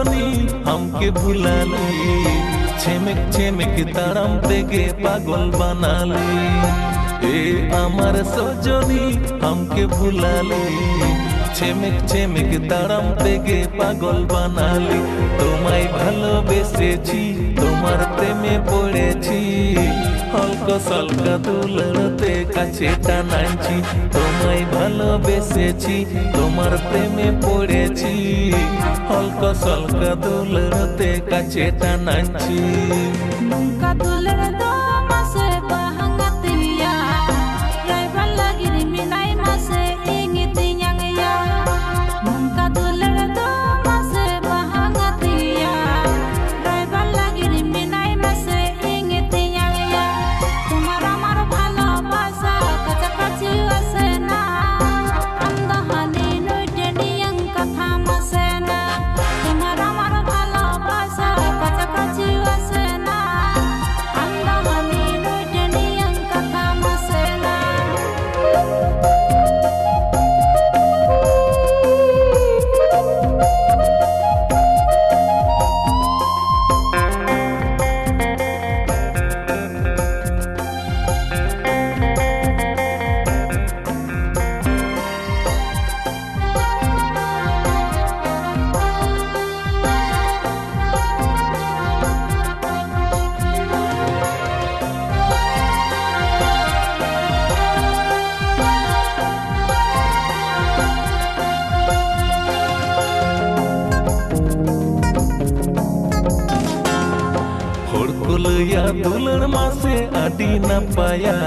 सजनी हमके भुलाली, छेमेक छेमेक ताड़ाम तेगे पागल बनाली। ए आमार सजनी हमके भुलाली, छेमेक छेमेक ताड़ाम तेगे पागल बनाली। তোমায় ভালোবেসেছি তোমার প্রেমে পড়েছি, হলকা সলকা দুলড়তে কাছে টানাইছি। তোমায় ভালোবেসেছি তোমার প্রেমে পড়েছি, হলকা সলকা দুলড়তে কাছে টানাইছি। Nunca duler do mase bahangatia, raiva lagi riminai mase ingiti yang ya. Nunca duler do mase bahangatia, raiva lagi riminai mase ingiti yang ya. Tumar amar bhalobasa kachakachi ase na, andahani noiteni yang katha mase na. Tumar amar bhalobasa kachakachi ase na, andahani noiteni yang katha mase na. হড়কলইয়া দুলড় মাসে আডি না পায়া,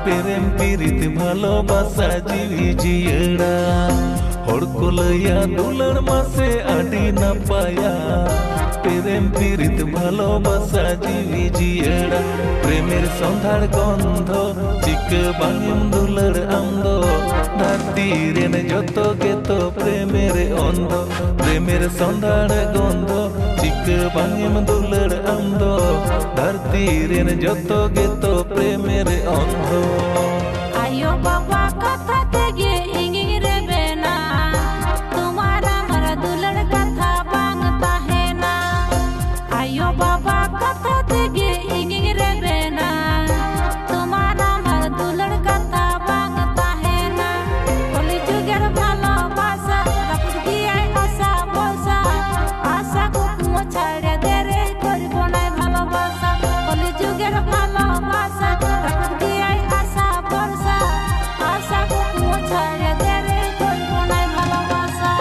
প্রেম পীড়িত ভালোবাসা GB জিয়েড়া। হড়কলইয়া দুলড় মাসে আডি না পায়া, প্রেম পীড়িত ভালোবাসা জিবি জিয়েড়া। প্রেমের সন্ধ্যার গন্ধ চিক বাঙিম দুলড় আমদ, ধাতিরেন যত গেত প্রেমের অন্ধ। প্রেমের সন্ধ্যার গন্ধ চিক বাঙিম দুলড় আমদ, ধাতিরেন যত গেত প্রেমের অন্ধ। Ayo baba katha tege inging rebe na, tumhara mara dular katha bang tahe na. Ayo baba katha tege inging rebe na, tumhara mara dular katha bang tahe na. Koli juger bhalobasa raput giyai asa bosa, asa ko kumo chhade dere koribo na bhalobasa. Koli juger bhalobasa raput giyai asa bosa, asa ko kumo chhade dere koribo na bhalobasa.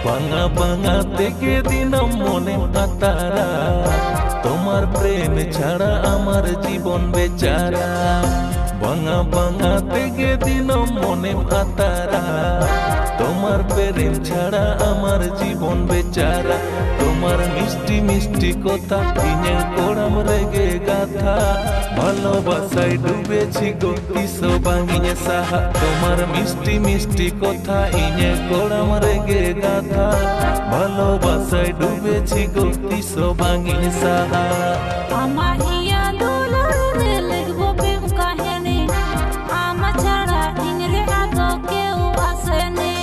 ভাঙা ভাঙা থেকে দিনম মনে আতারা, তোমার প্রেম ছাড়া আমার জীবন বেচারা। ভাঙা ভাঙা থেকে দিনম মনে আতারা, তোমার প্রেম ছাড়া আমার জীবন বেচারা। তোমার মিষ্টি মিষ্টি কথা ইনে কোড়াম রেগে গাথা, ভালোবাসায় ডুবেছি গো কিসো বাঙিয়ে সাহা। তোমার মিষ্টি মিষ্টি কথা ইনে কোড়াম রেগে গাথা, ভালোবাসায় ডুবেছি গো কিসো বাঙিয়ে Saha. Ama iya dular de legbo bem kaheni, ama chhada ingre ado keu aseni.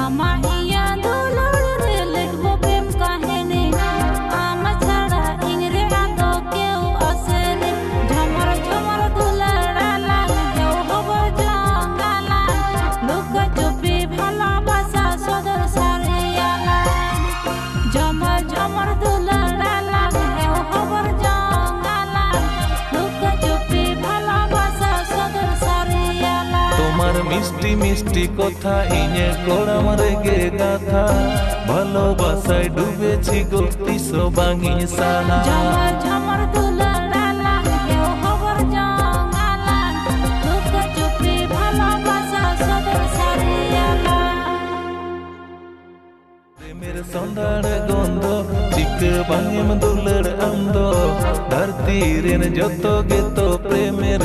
Ama iya dular de legbo bem kaheni, ama chhada ingre ado keu aseni. Jhamar jhamar dularala keu hobo jangala, luka chupi bhalobasa sodor sariyala. Jhamar jhamar dularala keu hobo jangala, luka chupi bhalobasa sodor sariyala. তোমার মিষ্টি মিষ্টি কথা ইনে কোড়াম রেগে গাথা, ভালোবাসায় ডুবেছি গো কিসো বাঙিয়ে Saha. Jhamar jhamar dularala keu hobo যত গেতো প্রেমের